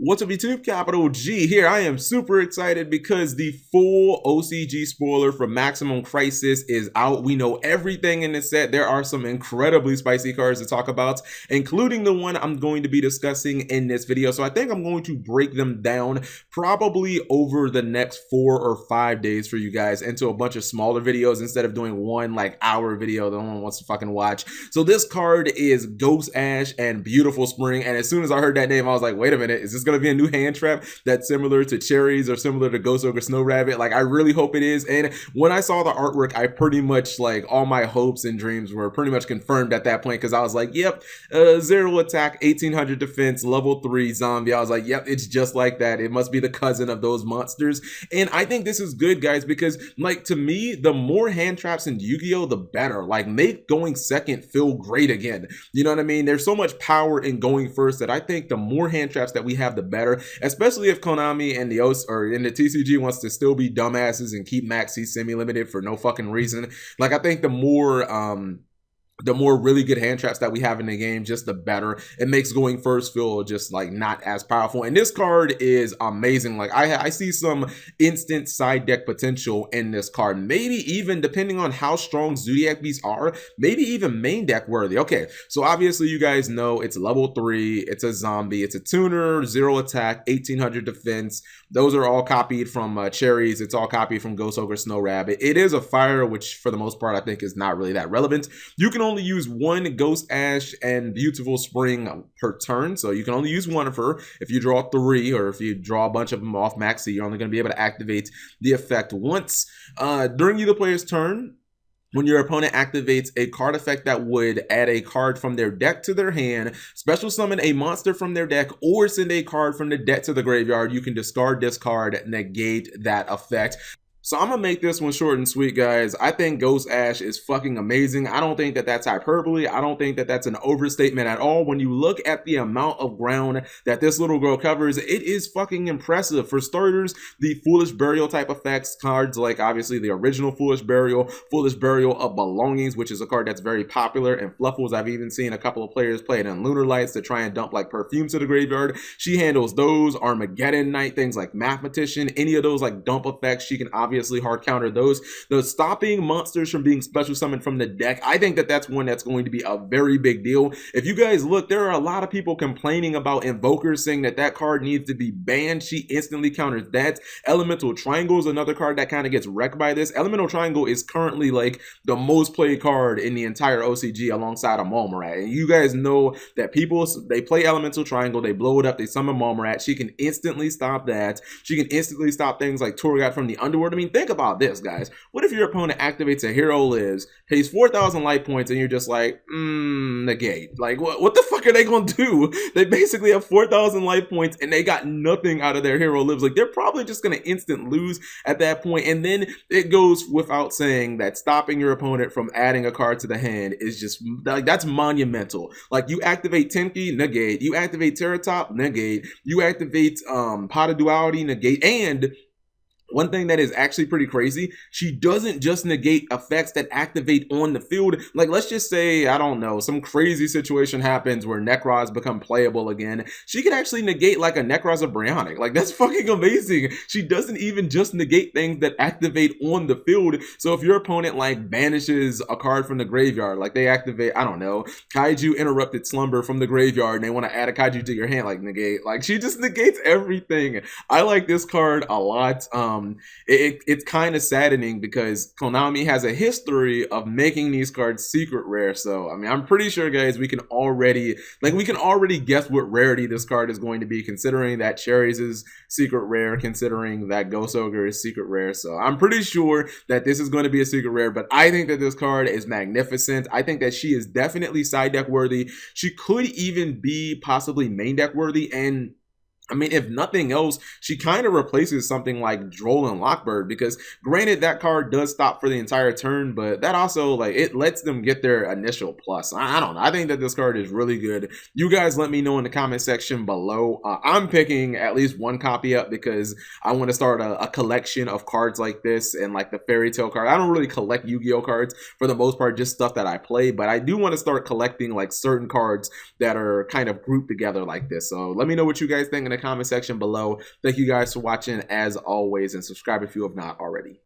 What's up YouTube, Capital G here. I am super excited because the full OCG spoiler for Maximum Crisis is out. We know everything in this set. There are some incredibly spicy cards to talk about, including the one I'm going to be discussing in this video. So I think I'm going to break them down probably over the next 4 or 5 days for you guys into a bunch of smaller videos instead of doing one like hour video that no one wants to fucking watch. So this card is Ghost Ashe and Beautiful Spring, and as soon as I heard that name, I was like, wait a minute, is this going to be a new hand trap that's similar to Cherries or similar to Ghost Ogre Snow Rabbit? Like, I really hope it is. And when I saw the artwork, I pretty much, like, all my hopes and dreams were pretty much confirmed at that point, because I was like, yep, 0 attack, 1800 defense, level 3 zombie. I was like, yep, it's just like that. It must be the cousin of those monsters. And I think this is good, guys, because, like, to me, the more hand traps in Yu-Gi-Oh, the better. Like, make going second feel great again. You know what I mean? There's so much power in going first that I think the more hand traps that we have, the better, especially if Konami and the TCG wants to still be dumbasses and keep Maxi semi-limited for no fucking reason. Like, I think the more really good hand traps that we have in the game, just the better. It makes going first feel just like not as powerful. And this card is amazing. Like, I see some instant side deck potential in this card. Maybe even, depending on how strong Zodiac Beasts are, maybe even main deck worthy. Okay, so obviously you guys know it's level 3, it's a zombie, it's a tuner, 0 attack, 1800 defense. Those are all copied from Cherries. It's all copied from Ghost Ogre Snow Rabbit. It is a fire, which for the most part I think is not really that relevant. You can only use one Ghost Ashe and Beautiful Spring per turn, so you can only use one of her. If you draw 3, or if you draw a bunch of them off Maxi, you're only going to be able to activate the effect once during either player's turn. When your opponent activates a card effect that would add a card from their deck to their hand, special summon a monster from their deck, or send a card from the deck to the graveyard, you can discard this card, negate that effect. So I'm gonna make this one short and sweet, guys. I think Ghost Ashe is fucking amazing. I don't think that that's hyperbole. I don't think that that's an overstatement at all. When you look at the amount of ground that this little girl covers, it is fucking impressive. For starters, the Foolish Burial type effects cards, like obviously the original Foolish Burial of Belongings, which is a card that's very popular in Fluffles. I've even seen a couple of players play it in Lunar Lights to try and dump like perfume to the graveyard. She handles those. Armageddon Night, things like Mathematician, any of those like dump effects, she can obviously hard counter those. The stopping monsters from being special summoned from the deck, I think that that's one that's going to be a very big deal. If you guys look, there are a lot of people complaining about Invokers, saying that that card needs to be banned. She instantly counters that. Elemental Triangle is another card that kind of gets wrecked by this. Elemental Triangle is currently like the most played card in the entire OCG alongside a Malmarat. And you guys know that people, they play Elemental Triangle, they blow it up, they summon Malmarat. She can instantly stop that. She can instantly stop things like Torghast from the Underworld. I mean, think about this, guys. What if your opponent activates a Hero Lives, pays 4,000 life points, and you're just like, negate? Like, what the fuck are they gonna do? They basically have 4,000 life points, and they got nothing out of their Hero Lives. Like, they're probably just gonna instant lose at that point. And then it goes without saying that stopping your opponent from adding a card to the hand is just, like, that's monumental. Like, you activate Tenki, negate. You activate Terratop, negate. You activate Pot of Duality, negate. And one thing that is actually pretty crazy, she doesn't just negate effects that activate on the field. Like, let's just say, I don't know, some crazy situation happens where Nekroz become playable again. She can actually negate like a Nekroz of Bryonic. Like, that's fucking amazing. She doesn't even just negate things that activate on the field. So if your opponent like banishes a card from the graveyard, like they activate, I don't know, Kaiju Interrupted Slumber from the graveyard, and they want to add a Kaiju to your hand, like negate. Like, she just negates everything. I like this card a lot. It's kind of saddening because Konami has a history of making these cards secret rare. So I mean, I'm pretty sure, guys, we can already guess what rarity this card is going to be, considering that Cherries is secret rare, considering that Ghost Ogre is secret rare. So I'm pretty sure that this is going to be a secret rare, but I think that this card is magnificent. I think that she is definitely side deck worthy. She could even be possibly main deck worthy, and I mean, if nothing else, she kind of replaces something like Droll and Lockbird, because granted, that card does stop for the entire turn, but that also, like, it lets them get their initial plus. I don't know. I think that this card is really good. You guys let me know in the comment section below. I'm picking at least one copy up because I want to start a collection of cards like this and like the Fairy Tale card. I don't really collect Yu-Gi-Oh cards for the most part, just stuff that I play, but I do want to start collecting like certain cards that are kind of grouped together like this. So let me know what you guys think in in the comment section below. Thank you guys for watching as always, and subscribe if you have not already.